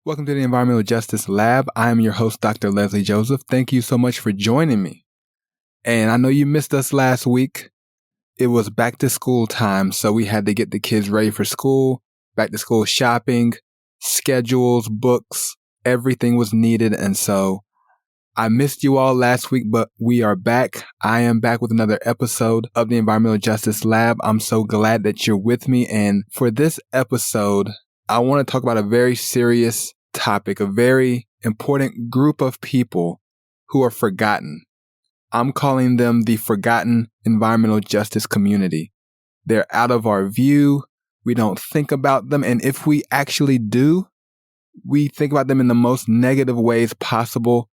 Welcome to the Environmental Justice Lab. I am your host, Dr. Leslie Joseph. Thank you so much for joining me. And I know you missed us last week. It was back to school time, so we had to get the kids ready for school, back to school shopping, schedules, books, everything was needed. And so I missed you all last week, but we are back. I am back with another episode of the Environmental Justice Lab. I'm so glad that you're with me. And for this episode, I want to talk about a very serious topic, a very important group of people who are forgotten. I'm calling them the forgotten environmental justice community. They're out of our view. We don't think about them. And if we actually do, we think about them in the most negative ways possible.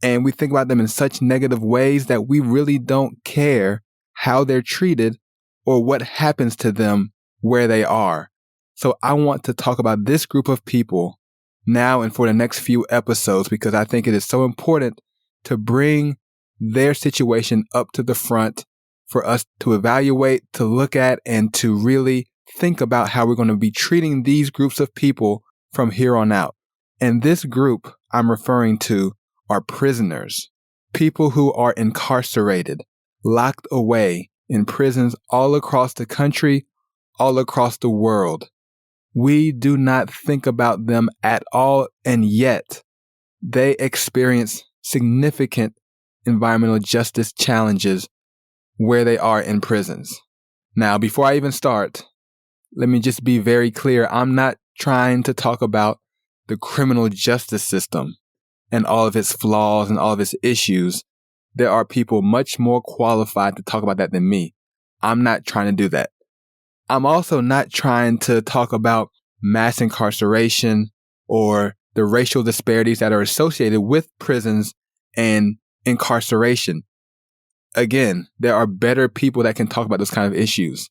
And we think about them in such negative ways that we really don't care how they're treated or what happens to them where they are. So I want to talk about this group of people now and for the next few episodes because I think it is so important to bring their situation up to the front for us to evaluate, to look at, and to really think about how we're going to be treating these groups of people from here on out. And this group I'm referring to are prisoners, people who are incarcerated, locked away in prisons all across the country, all across the world. We do not think about them at all, and yet they experience significant environmental justice challenges where they are in prisons. Now, before I even start, let me just be very clear. I'm not trying to talk about the criminal justice system and all of its flaws and all of its issues. There are people much more qualified to talk about that than me. I'm not trying to do that. I'm also not trying to talk about mass incarceration or the racial disparities that are associated with prisons and incarceration. Again, there are better people that can talk about those kind of issues.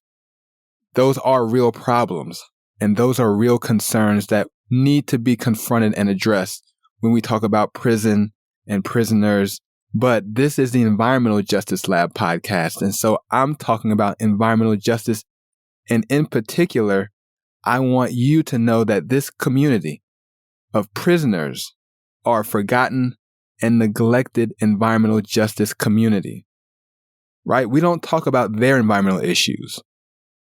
Those are real problems, and those are real concerns that need to be confronted and addressed when we talk about prison and prisoners. But this is the Environmental Justice Lab podcast, and so I'm talking about environmental justice. And in particular, I want you to know that this community of prisoners are a forgotten and neglected environmental justice community, right? We don't talk about their environmental issues,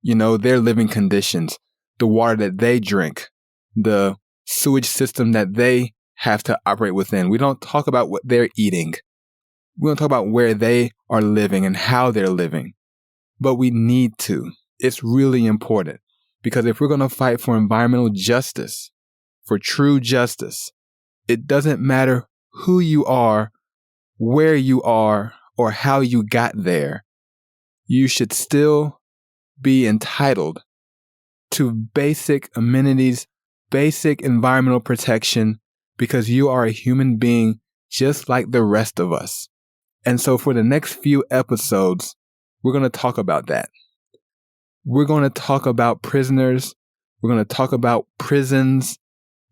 their living conditions, the water that they drink, the sewage system that they have to operate within. We don't talk about what they're eating. We don't talk about where they are living and how they're living, but we need to. It's really important because if we're going to fight for environmental justice, for true justice, it doesn't matter who you are, where you are, or how you got there. You should still be entitled to basic amenities, basic environmental protection, because you are a human being just like the rest of us. And so for the next few episodes, we're going to talk about that. We're going to talk about prisoners. We're going to talk about prisons.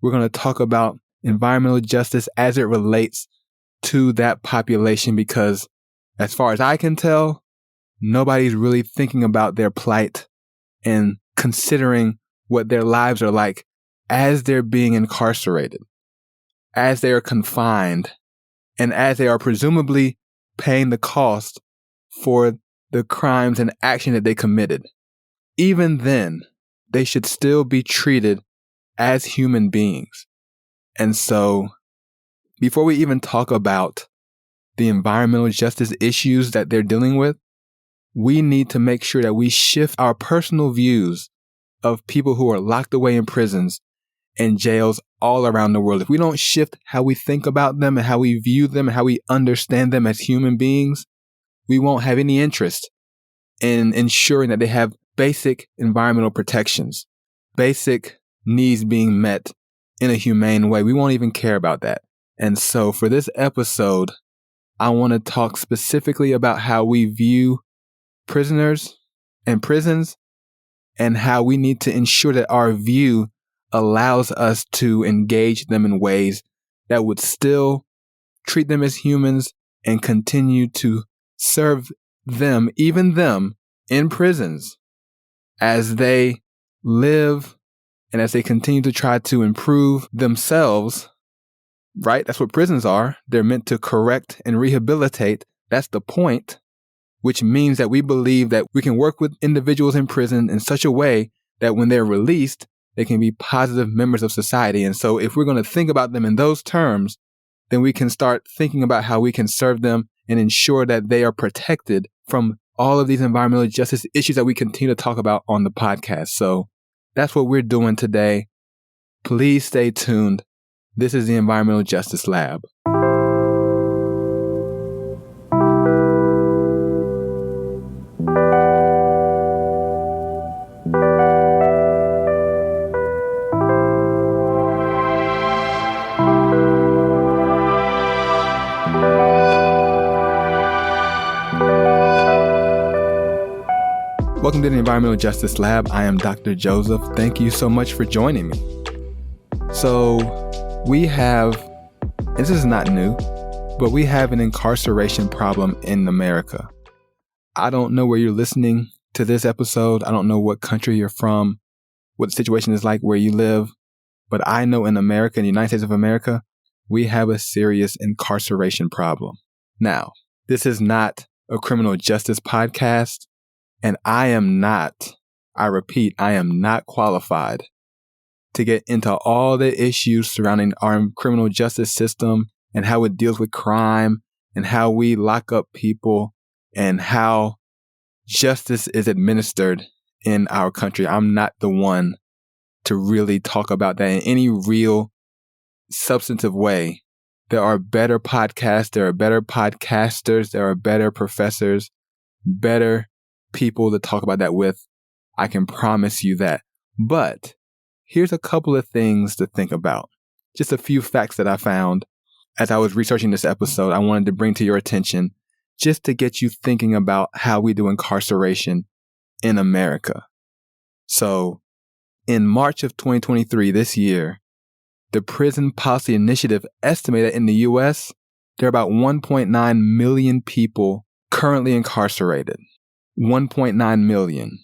We're going to talk about environmental justice as it relates to that population because as far as I can tell, nobody's really thinking about their plight and considering what their lives are like as they're being incarcerated, as they are confined, and as they are presumably paying the cost for the crimes and action that they committed. Even then, they should still be treated as human beings. And so, before we even talk about the environmental justice issues that they're dealing with, we need to make sure that we shift our personal views of people who are locked away in prisons and jails all around the world. If we don't shift how we think about them and how we view them and how we understand them as human beings, we won't have any interest in ensuring that they have basic environmental protections, basic needs being met in a humane way. We won't even care about that. And so for this episode, I want to talk specifically about how we view prisoners and prisons and how we need to ensure that our view allows us to engage them in ways that would still treat them as humans and continue to serve them, even them, in prisons as they live And as they continue to try to improve themselves, right? That's what prisons are. They're meant to correct and rehabilitate. That's the point, which means that we believe that we can work with individuals in prison in such a way that when they're released, they can be positive members of society. And so if we're going to think about them in those terms, then we can start thinking about how we can serve them and ensure that they are protected from all of these environmental justice issues that we continue to talk about on the podcast. So that's what we're doing today. Please stay tuned. This is the Environmental Justice Lab. Welcome to the Environmental Justice Lab. I am Dr. Joseph. Thank you so much for joining me. So we have, and this is not new, but we have an incarceration problem in America. I don't know where you're listening to this episode. I don't know what country you're from, what the situation is like where you live. But I know in America, in the United States of America, we have a serious incarceration problem. Now, this is not a criminal justice podcast. And I repeat, I am not qualified to get into all the issues surrounding our criminal justice system and how it deals with crime and how we lock up people and how justice is administered in our country. I'm not the one to really talk about that in any real substantive way. There are better podcasts, there are better podcasters, there are better professors, better people to talk about that with. I can promise you that. But here's a couple of things to think about. Just a few facts that I found as I was researching this episode I wanted to bring to your attention just to get you thinking about how we do incarceration in America. So in March of 2023, this year, the Prison Policy Initiative estimated in the U.S. there are about 1.9 million people currently incarcerated. 1.9 million.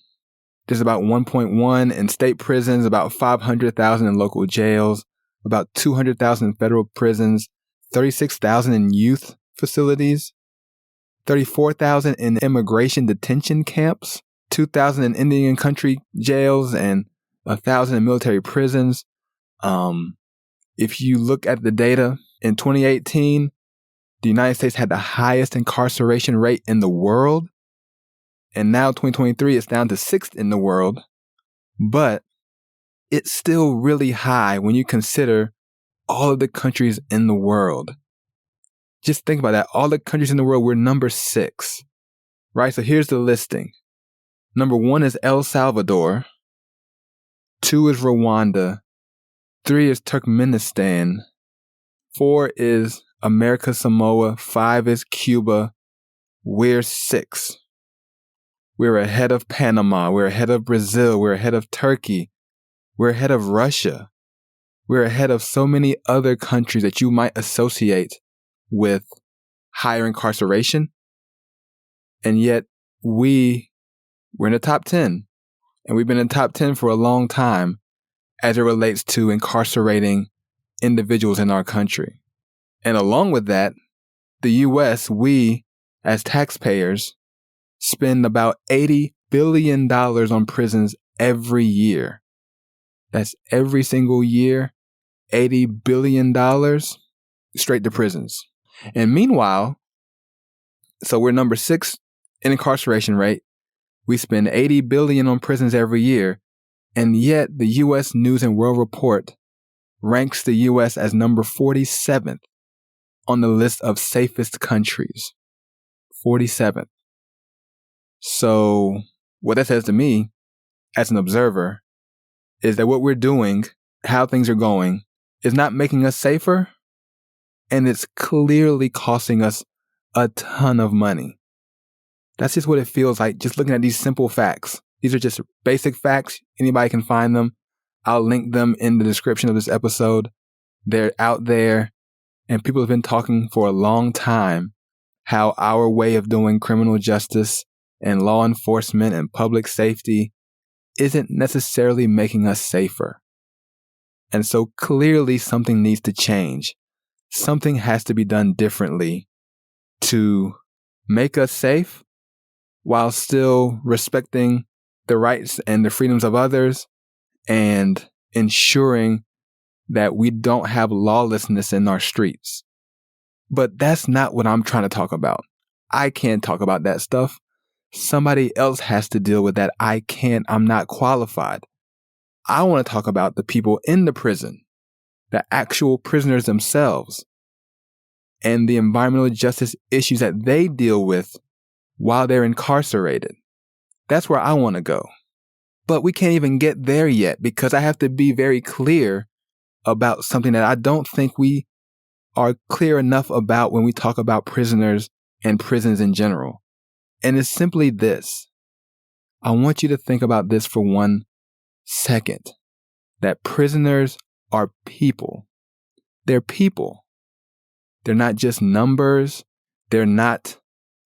There's about 1.1 in state prisons, about 500,000 in local jails, about 200,000 in federal prisons, 36,000 in youth facilities, 34,000 in immigration detention camps, 2,000 in Indian country jails, and 1,000 in military prisons. If you look at the data, in 2018, the United States had the highest incarceration rate in the world. And now 2023, it's down to 6th in the world, but it's still really high when you consider all of the countries in the world. Just think about that. All the countries in the world, we're number 6, right? So here's the listing. Number 1 is El Salvador. 2 is Rwanda. 3 is Turkmenistan. 4 is America Samoa. 5 is Cuba. We're 6. We're ahead of Panama. We're ahead of Brazil. We're ahead of Turkey. We're ahead of Russia. We're ahead of so many other countries that you might associate with higher incarceration. And yet we're in the top 10. And we've been in the top 10 for a long time as it relates to incarcerating individuals in our country. And along with that, the U.S., we as taxpayers spend about $80 billion on prisons every year. That's every single year, $80 billion straight to prisons. And meanwhile, so we're number 6 in incarceration rate. We spend $80 billion on prisons every year. And yet the U.S. News and World Report ranks the U.S. as number 47th on the list of safest countries. 47th. So what that says to me as an observer is that what we're doing, how things are going, is not making us safer, and it's clearly costing us a ton of money. That's just what it feels like, just looking at these simple facts. These are just basic facts. Anybody can find them. I'll link them in the description of this episode. They're out there, and people have been talking for a long time how our way of doing criminal justice and law enforcement and public safety isn't necessarily making us safer. And so clearly something needs to change. Something has to be done differently to make us safe while still respecting the rights and the freedoms of others and ensuring that we don't have lawlessness in our streets. But that's not what I'm trying to talk about. I can't talk about that stuff. Somebody else has to deal with that. I can't. I'm not qualified. I want to talk about the people in the prison, the actual prisoners themselves, and the environmental justice issues that they deal with while they're incarcerated. That's where I want to go. But we can't even get there yet because I have to be very clear about something that I don't think we are clear enough about when we talk about prisoners and prisons in general. And it's simply this. I want you to think about this for 1 second, that prisoners are people. They're people. They're not just numbers. They're not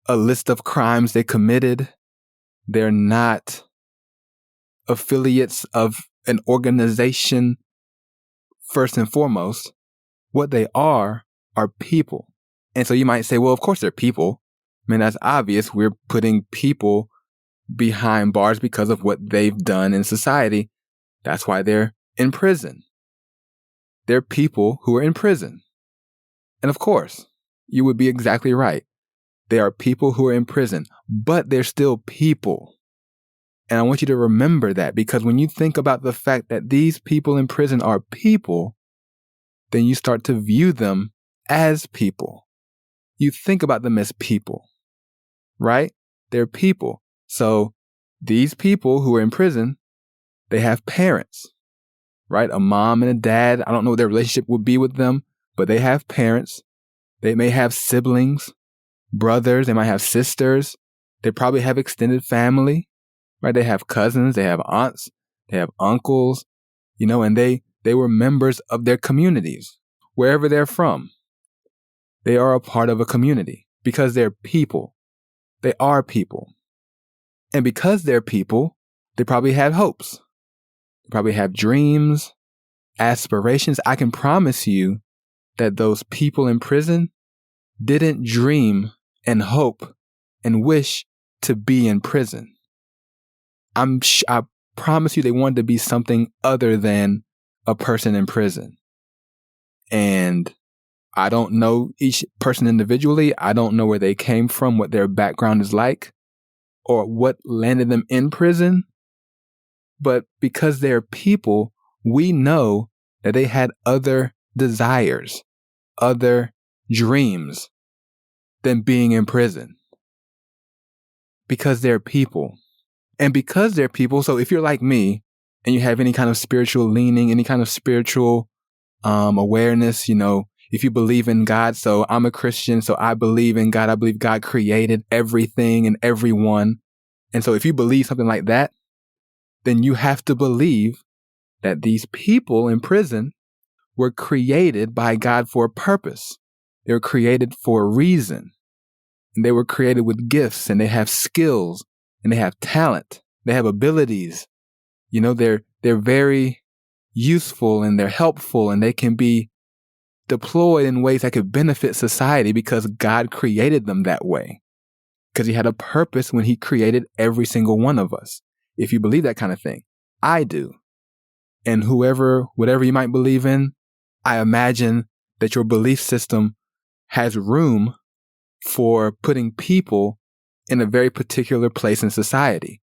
a list of crimes they committed. They're not affiliates of an organization first and foremost. What they are people. And so you might say, well, of course they're people. I mean, that's obvious. We're putting people behind bars because of what they've done in society. That's why they're in prison. They're people who are in prison. And of course, you would be exactly right. They are people who are in prison, but they're still people. And I want you to remember that, because when you think about the fact that these people in prison are people, then you start to view them as people. You think about them as people, right? They're people. So these people who are in prison, they have parents, right? A mom and a dad. I don't know what their relationship would be with them, but they have parents. They may have siblings, brothers. They might have sisters. They probably have extended family, right? They have cousins. They have aunts. They have uncles, and they were members of their communities, wherever they're from. They are a part of a community because they're people. They are people. And because they're people, they probably had hopes. They probably have dreams, aspirations. I can promise you that those people in prison didn't dream and hope and wish to be in prison. I promise you they wanted to be something other than a person in prison. And I don't know each person individually. I don't know where they came from, what their background is like, or what landed them in prison. But because they're people, we know that they had other desires, other dreams than being in prison. Because they're people. And because they're people, so if you're like me and you have any kind of spiritual leaning, any kind of spiritual awareness, if you believe in God, so I'm a Christian, so I believe in God. I believe God created everything and everyone. And so if you believe something like that, then you have to believe that these people in prison were created by God for a purpose. They were created for a reason. And they were created with gifts, and they have skills, and they have talent. They have abilities. They're very useful, and they're helpful, and they can be deployed in ways that could benefit society because God created them that way. Because he had a purpose when he created every single one of us. If you believe that kind of thing, I do. And whatever you might believe in, I imagine that your belief system has room for putting people in a very particular place in society,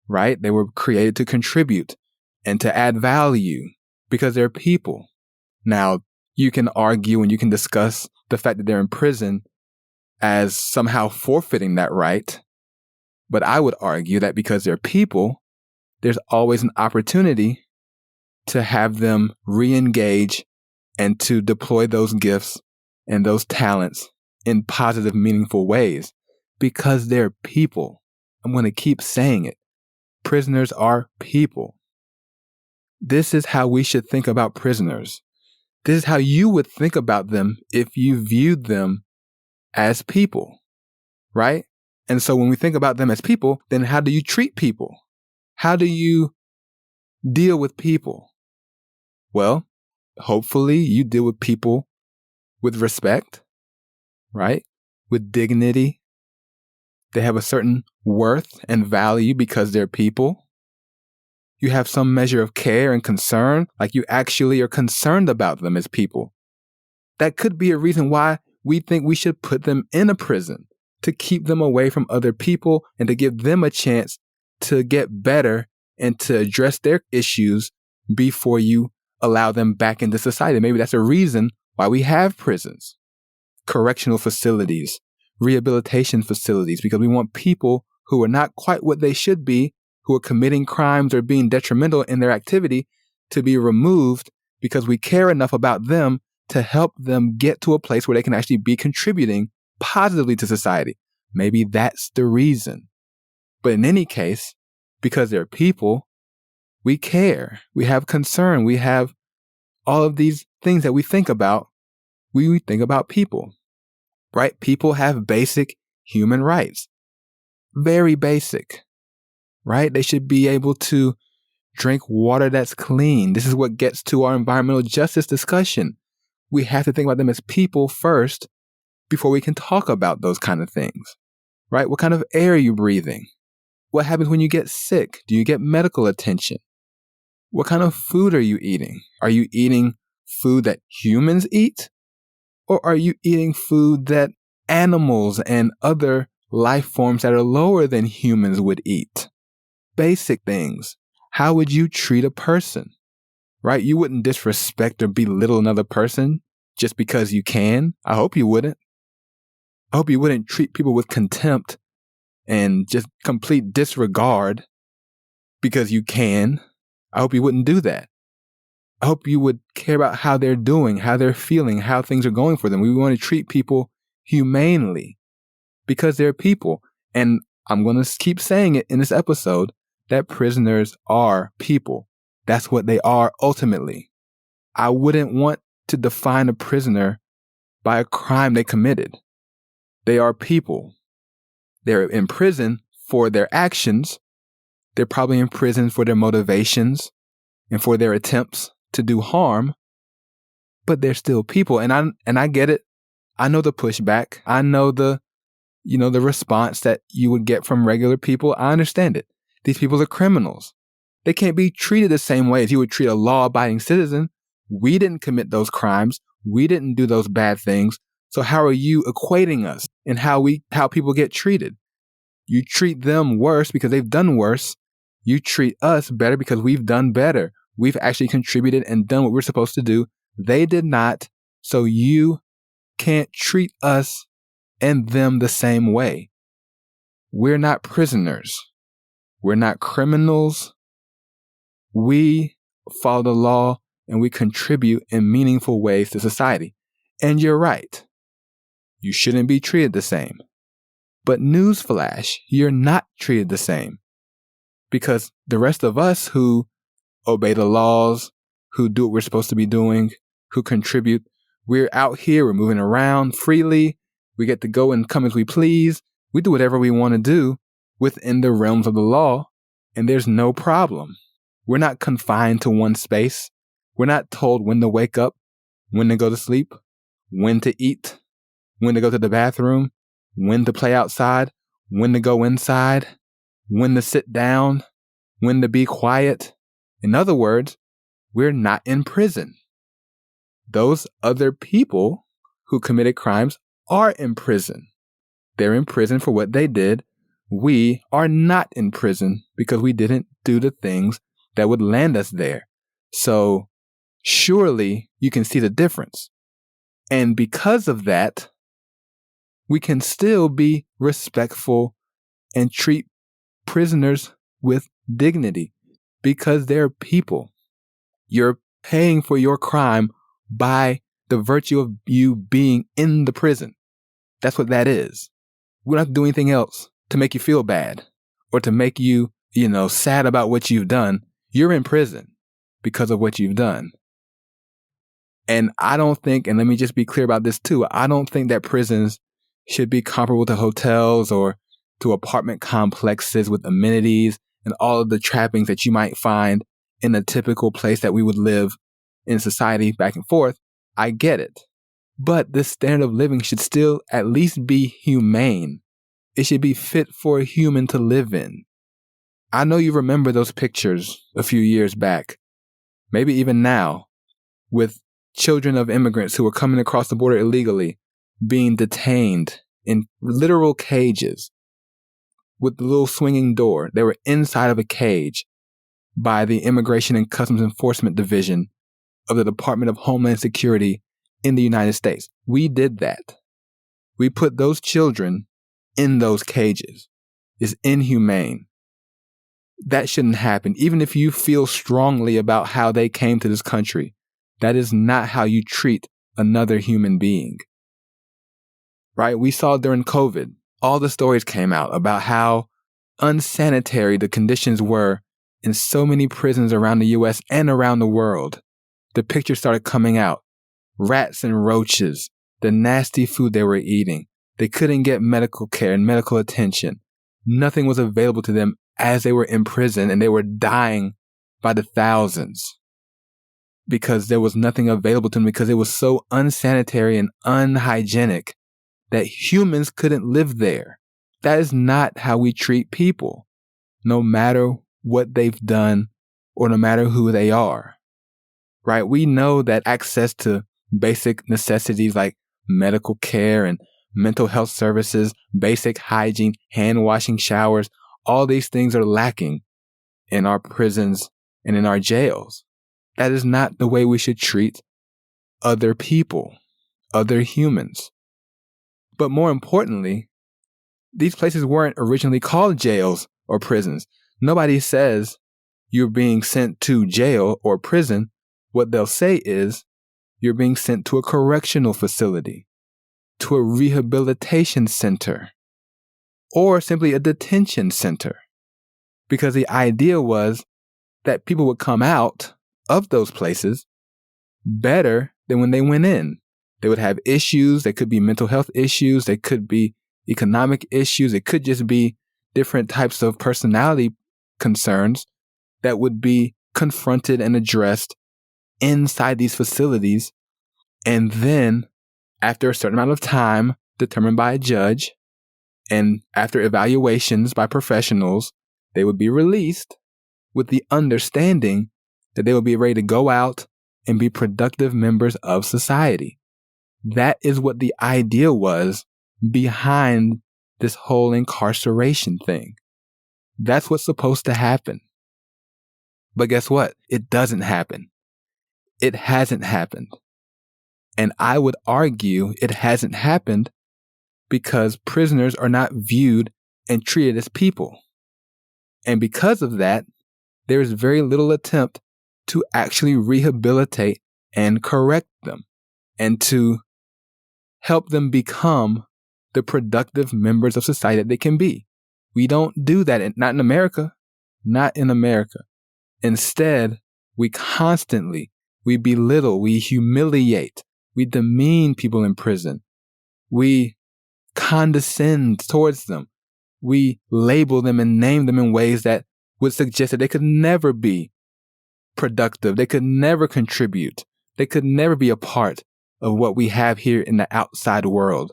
right? They were created to contribute and to add value because they're people. Now, you can argue and you can discuss the fact that they're in prison as somehow forfeiting that right. But I would argue that because they're people, there's always an opportunity to have them re-engage and to deploy those gifts and those talents in positive, meaningful ways because they're people. I'm going to keep saying it. Prisoners are people. This is how we should think about prisoners. This is how you would think about them if you viewed them as people, right? And so when we think about them as people, then how do you treat people? How do you deal with people? Well, hopefully you deal with people with respect, right? With dignity. They have a certain worth and value because they're people. You have some measure of care and concern, like you actually are concerned about them as people. That could be a reason why we think we should put them in a prison, to keep them away from other people and to give them a chance to get better and to address their issues before you allow them back into society. Maybe that's a reason why we have prisons, correctional facilities, rehabilitation facilities, because we want people who are not quite what they should be, who are committing crimes or being detrimental in their activity, to be removed because we care enough about them to help them get to a place where they can actually be contributing positively to society. Maybe that's the reason. But in any case, because they're people, we care, we have concern, we have all of these things that we think about. We think about people, right? People have basic human rights, very basic, right? They should be able to drink water that's clean. This is what gets to our environmental justice discussion. We have to think about them as people first before we can talk about those kind of things, right? What kind of air are you breathing? What happens when you get sick? Do you get medical attention? What kind of food are you eating? Are you eating food that humans eat? Or are you eating food that animals and other life forms that are lower than humans would eat? Basic things. How would you treat a person? Right? You wouldn't disrespect or belittle another person just because you can. I hope you wouldn't. I hope you wouldn't treat people with contempt and just complete disregard because you can. I hope you wouldn't do that. I hope you would care about how they're doing, how they're feeling, how things are going for them. We want to treat people humanely because they're people. And I'm going to keep saying it in this episode that prisoners are people. That's what they are ultimately. I wouldn't want to define a prisoner by a crime they committed. They are people. They're in prison for their actions. They're probably in prison for their motivations and for their attempts to do harm, but they're still people. And I get it. I know the pushback. I know the response that you would get from regular people. I understand it. These people are criminals. They can't be treated the same way as you would treat a law-abiding citizen. We didn't commit those crimes. We didn't do those bad things. So how are you equating us in how people get treated? You treat them worse because they've done worse. You treat us better because we've done better. We've actually contributed and done what we're supposed to do. They did not. So you can't treat us and them the same way. We're not prisoners. We're not criminals. We follow the law and we contribute in meaningful ways to society. And you're right. You shouldn't be treated the same. But newsflash, you're not treated the same. Because the rest of us who obey the laws, who do what we're supposed to be doing, who contribute, we're out here, we're moving around freely. We get to go and come as we please. We do whatever we want to do within the realms of the law, and there's no problem. We're not confined to one space. We're not told when to wake up, when to go to sleep, when to eat, when to go to the bathroom, when to play outside, when to go inside, when to sit down, when to be quiet. In other words, we're not in prison. Those other people who committed crimes are in prison. They're in prison for what they did. We are not in prison because we didn't do the things that would land us there. So surely you can see the difference. And because of that, we can still be respectful and treat prisoners with dignity because they're people. You're paying for your crime by the virtue of you being in the prison. That's what that is. We don't have to do anything else to make you feel bad or to make you, sad about what you've done. You're in prison because of what you've done. And I don't think, and let me just be clear about this too, I don't think that prisons should be comparable to hotels or to apartment complexes with amenities and all of the trappings that you might find in a typical place that we would live in society back and forth. I get it. But this standard of living should still at least be humane. It should be fit for a human to live in. I know you remember those pictures a few years back, maybe even now, with children of immigrants who were coming across the border illegally, being detained in literal cages with the little swinging door. They were inside of a cage by the Immigration and Customs Enforcement Division of the Department of Homeland Security in the United States. We did that. We put those children in those cages. It's inhumane. That shouldn't happen. Even if you feel strongly about how they came to this country, that is not how you treat another human being. Right? We saw during COVID, all the stories came out about how unsanitary the conditions were in so many prisons around the U.S. and around the world. The pictures started coming out. Rats and roaches, the nasty food they were eating. They couldn't get medical care and medical attention. Nothing was available to them as they were in prison, and they were dying by the thousands because there was nothing available to them, because it was so unsanitary and unhygienic that humans couldn't live there. That is not how we treat people, no matter what they've done or no matter who they are. Right? We know that access to basic necessities like medical care and mental health services, basic hygiene, hand washing, showers, all these things are lacking in our prisons and in our jails. That is not the way we should treat other people, other humans. But more importantly, these places weren't originally called jails or prisons. Nobody says you're being sent to jail or prison. What they'll say is you're being sent to a correctional facility, to a rehabilitation center, or simply a detention center. Because the idea was that people would come out of those places better than when they went in. They would have issues. They could be mental health issues. They could be economic issues. It could just be different types of personality concerns that would be confronted and addressed inside these facilities. And then after a certain amount of time determined by a judge, and after evaluations by professionals, they would be released with the understanding that they would be ready to go out and be productive members of society. That is what the idea was behind this whole incarceration thing. That's what's supposed to happen. But guess what? It doesn't happen. It hasn't happened. And I would argue it hasn't happened because prisoners are not viewed and treated as people. And because of that, there is very little attempt to actually rehabilitate and correct them and to help them become the productive members of society that they can be. We don't do that, not in America, not in America. Instead, we belittle, we humiliate, we demean people in prison. We condescend towards them. We label them and name them in ways that would suggest that they could never be productive. They could never contribute. They could never be a part of what we have here in the outside world.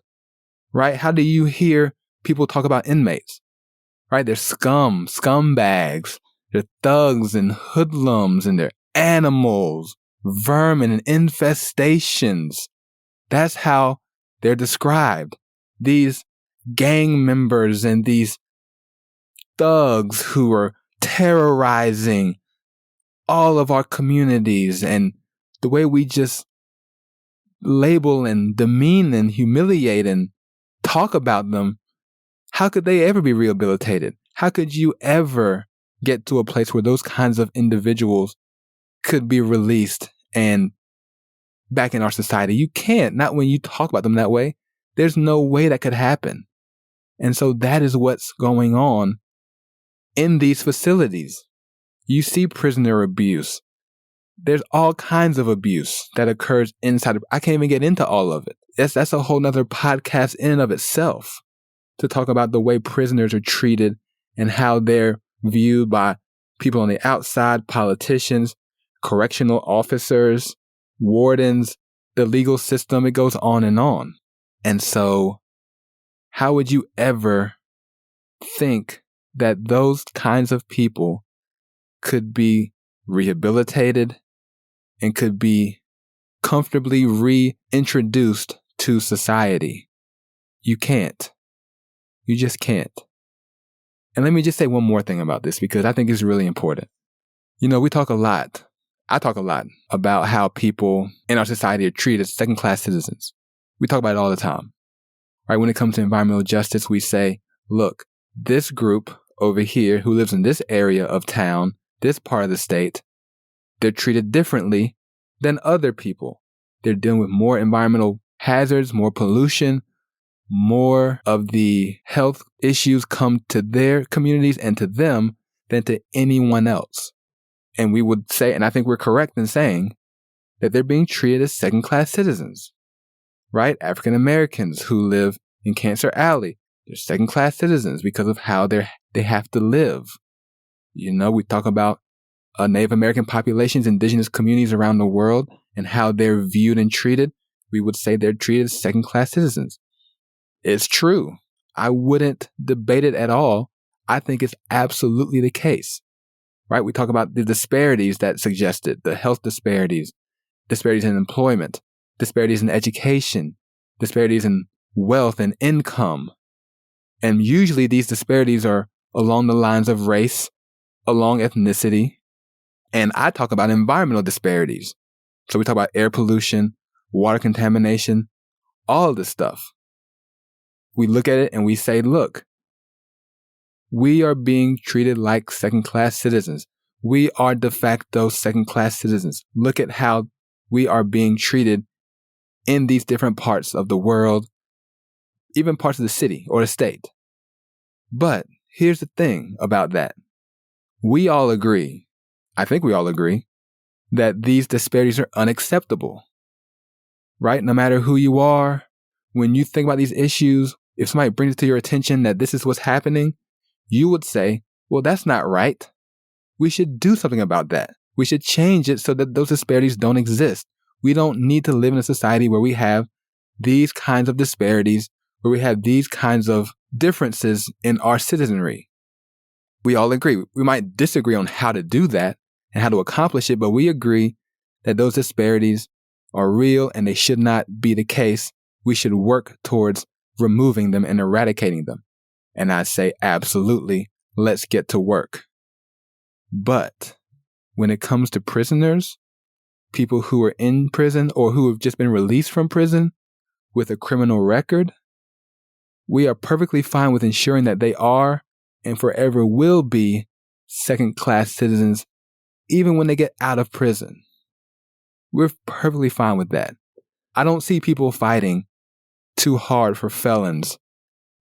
Right? How do you hear people talk about inmates? Right? They're scumbags. They're thugs and hoodlums, and they're animals, vermin and infestations. That's how they're described. These gang members and these thugs who are terrorizing all of our communities, and the way we just label and demean and humiliate and talk about them, how could they ever be rehabilitated? How could you ever get to a place where those kinds of individuals could be released and back in our society? You can't, not when you talk about them that way. There's no way that could happen. And so that is what's going on in these facilities. You see prisoner abuse. There's all kinds of abuse that occurs inside. I can't even get into all of it. That's a whole nother podcast in and of itself to talk about the way prisoners are treated and how they're viewed by people on the outside, politicians, correctional officers, wardens, the legal system, it goes on and on. And so how would you ever think that those kinds of people could be rehabilitated and could be comfortably reintroduced to society? You can't. You just can't. And let me just say one more thing about this, because I think it's really important. You know, I talk a lot about how people in our society are treated as second-class citizens. We talk about it all the time. Right? When it comes to environmental justice, we say, look, this group over here who lives in this area of town, this part of the state, they're treated differently than other people. They're dealing with more environmental hazards, more pollution, more of the health issues come to their communities and to them than to anyone else. And we would say, and I think we're correct in saying, that they're being treated as second-class citizens, right? African Americans who live in Cancer Alley, they're second-class citizens because of how they have to live. You know, we talk about Native American populations, indigenous communities around the world, and how they're viewed and treated. We would say they're treated as second-class citizens. It's true. I wouldn't debate it at all. I think it's absolutely the case, right? We talk about the disparities that suggested, the health disparities, disparities in employment, disparities in education, disparities in wealth and income. And usually these disparities are along the lines of race, along ethnicity. And I talk about environmental disparities. So we talk about air pollution, water contamination, all of this stuff. We look at it and we say, look, we are being treated like second-class citizens. We are de facto second-class citizens. Look at how we are being treated in these different parts of the world, even parts of the city or the state. But here's the thing about that. We all agree, I think we all agree, that these disparities are unacceptable, right? No matter who you are, when you think about these issues, if somebody brings it to your attention that this is what's happening, you would say, well, that's not right. We should do something about that. We should change it so that those disparities don't exist. We don't need to live in a society where we have these kinds of disparities, where we have these kinds of differences in our citizenry. We all agree. We might disagree on how to do that and how to accomplish it, but we agree that those disparities are real and they should not be the case. We should work towards removing them and eradicating them. And I say, absolutely, let's get to work. But when it comes to prisoners, people who are in prison or who have just been released from prison with a criminal record, we are perfectly fine with ensuring that they are and forever will be second-class citizens, even when they get out of prison. We're perfectly fine with that. I don't see people fighting too hard for felons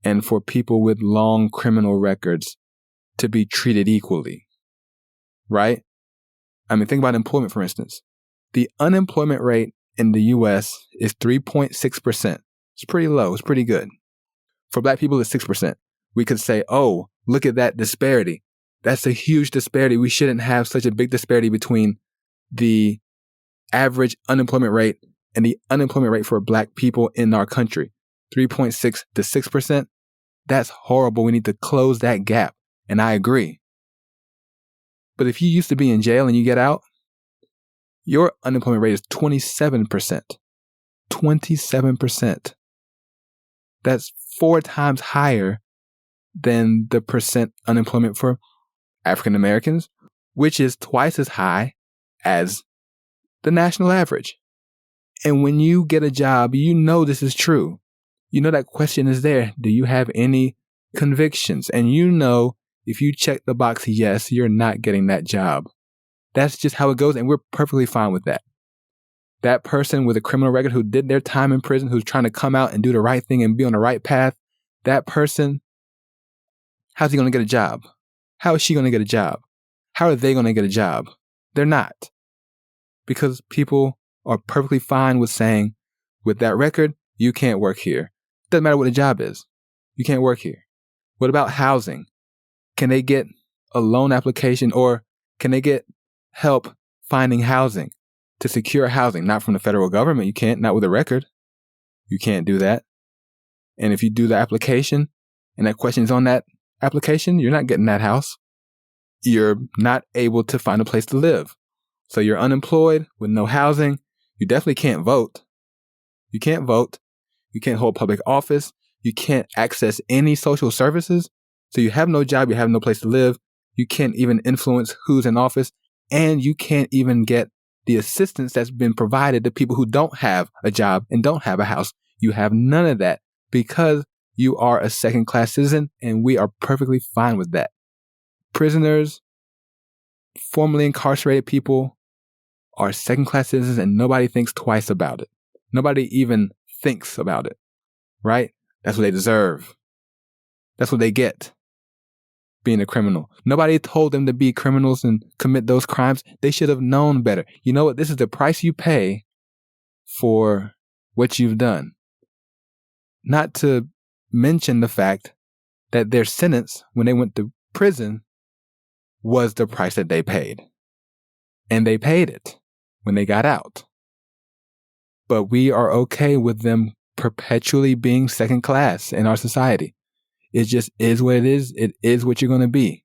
and for people with long criminal records to be treated equally, right? I mean, think about employment, for instance. The unemployment rate in the U.S. is 3.6%. It's pretty low. It's pretty good. For Black people, it's 6%. We could say, oh, look at that disparity. That's a huge disparity. We shouldn't have such a big disparity between the average unemployment rate and the unemployment rate for Black people in our country. 3.6 to 6%. That's horrible. We need to close that gap. And I agree. But if you used to be in jail and you get out, your unemployment rate is 27%. 27%. That's 4 times higher than the percent unemployment for African Americans, which is twice as high as the national average. And when you get a job, you know this is true. You know that question is there. Do you have any convictions? And you know if you check the box yes, you're not getting that job. That's just how it goes, and we're perfectly fine with that. That person with a criminal record who did their time in prison, who's trying to come out and do the right thing and be on the right path, that person, how's he going to get a job? How is she going to get a job? How are they going to get a job? They're not. Because people are perfectly fine with saying, with that record, you can't work here. Doesn't matter what the job is. You can't work here. What about housing? Can they get a loan application or can they get help finding housing? to secure housing, not from the federal government. You can't, not with a record. You can't do that. And if you do the application and that question is on that application, you're not getting that house. You're not able to find a place to live. So you're unemployed with no housing. You definitely can't vote. You can't vote. You can't hold public office. You can't access any social services. So you have no job. You have no place to live. You can't even influence who's in office. And you can't even get the assistance that's been provided to people who don't have a job and don't have a house. You have none of that because you are a second-class citizen, and we are perfectly fine with that. Prisoners, formerly incarcerated people are second-class citizens, and nobody thinks twice about it. Nobody even thinks about it, right? That's what they deserve. That's what they get, being a criminal. Nobody told them to be criminals and commit those crimes. They should have known better. You know what? This is the price you pay for what you've done. Not to mention the fact that their sentence when they went to prison was the price that they paid. And they paid it when they got out. But we are okay with them perpetually being second class in our society. It just is what it is. It is what you're going to be.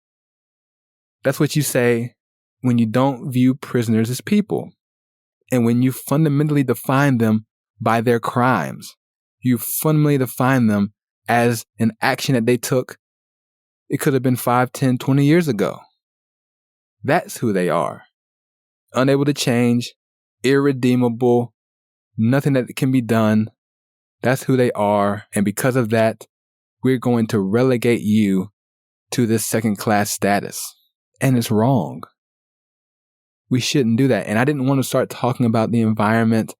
That's what you say when you don't view prisoners as people. And when you fundamentally define them by their crimes. You fundamentally define them as an action that they took. It could have been 5, 10, 20 years ago. That's who they are. Unable to change, irredeemable, nothing that can be done. That's who they are. And because of that, we're going to relegate you to this second-class status. And it's wrong. We shouldn't do that. And I didn't want to start talking about the environment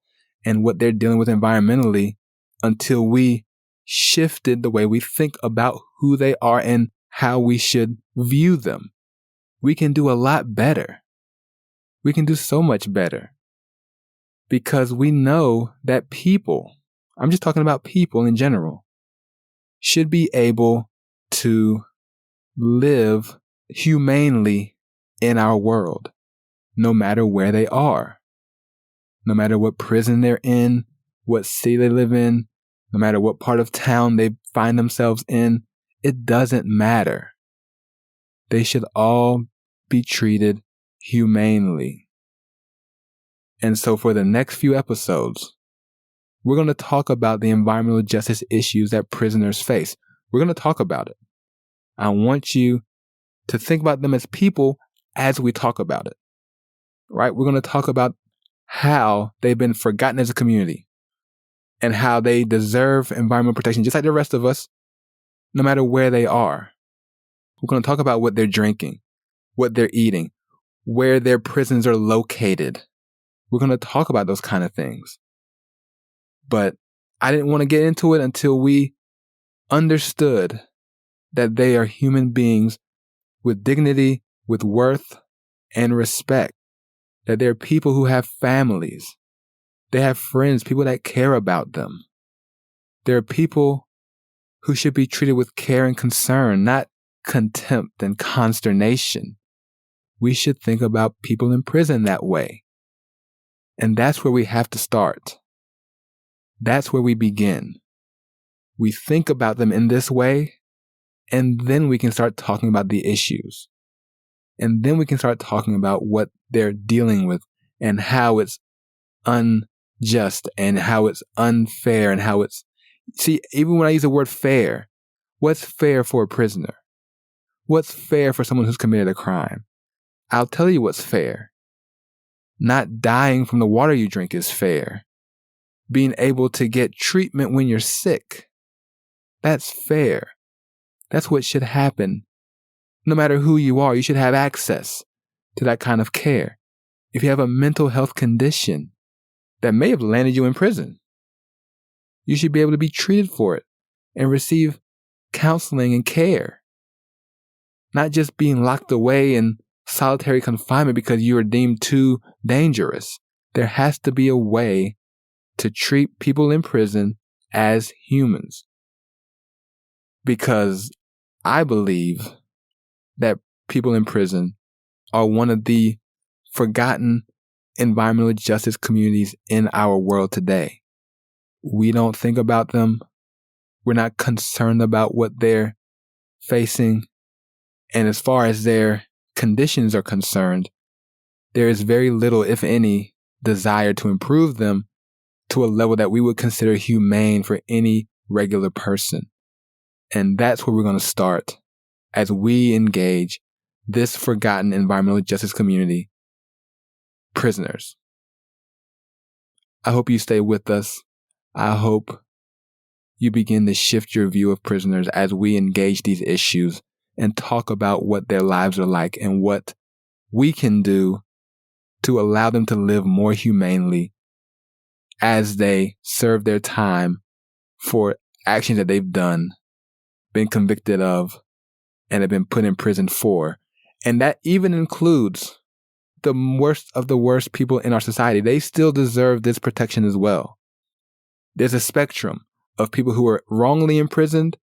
and what they're dealing with environmentally until we shifted the way we think about who they are and how we should view them. We can do a lot better. We can do so much better because we know that people, I'm just talking about people in general, should be able to live humanely in our world, no matter where they are, no matter what prison they're in, what city they live in, no matter what part of town they find themselves in. It doesn't matter. They should all be treated humanely. And so for the next few episodes, we're going to talk about the environmental justice issues that prisoners face. We're going to talk about it. I want you to think about them as people as we talk about it, right? We're going to talk about how they've been forgotten as a community and how they deserve environmental protection, just like the rest of us, no matter where they are. We're going to talk about what they're drinking, what they're eating, where their prisons are located. We're going to talk about those kind of things. But I didn't want to get into it until we understood that they are human beings with dignity, with worth, and respect. That they're people who have families. They have friends, people that care about them. They're people who should be treated with care and concern, not contempt and consternation. We should think about people in prison that way. And that's where we have to start. That's where we begin. We think about them in this way, and then we can start talking about the issues. And then we can start talking about what they're dealing with and how it's unjust and how it's unfair and how it's... See, even when I use the word fair, what's fair for a prisoner? What's fair for someone who's committed a crime? I'll tell you what's fair. Not dying from the water you drink is fair. Being able to get treatment when you're sick, that's fair. That's what should happen. No matter who you are, you should have access to that kind of care. If you have a mental health condition that may have landed you in prison, you should be able to be treated for it and receive counseling and care. Not just being locked away in solitary confinement because you are deemed too dangerous. There has to be a way to treat people in prison as humans. Because I believe that people in prison are one of the forgotten environmental justice communities in our world today. We don't think about them. We're not concerned about what they're facing. And as far as their conditions are concerned, there is very little, if any, desire to improve them to a level that we would consider humane for any regular person. And that's where we're going to start as we engage this forgotten environmental justice community, prisoners. I hope you stay with us. I hope you begin to shift your view of prisoners as we engage these issues and talk about what their lives are like and what we can do to allow them to live more humanely as they serve their time for actions that they've done, been convicted of, and have been put in prison for. And that even includes the worst of the worst people in our society. They still deserve this protection as well. There's a spectrum of people who are wrongly imprisoned,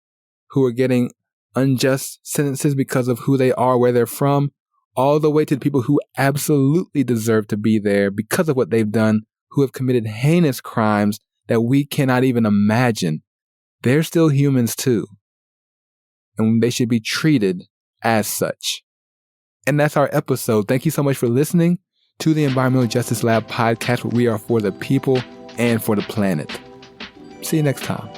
who are getting unjust sentences because of who they are, where they're from, all the way to the people who absolutely deserve to be there because of what they've done, who have committed heinous crimes that we cannot even imagine. They're still humans too. And they should be treated as such. And that's our episode. Thank you so much for listening to the Environmental Justice Lab podcast, where we are for the people and for the planet. See you next time.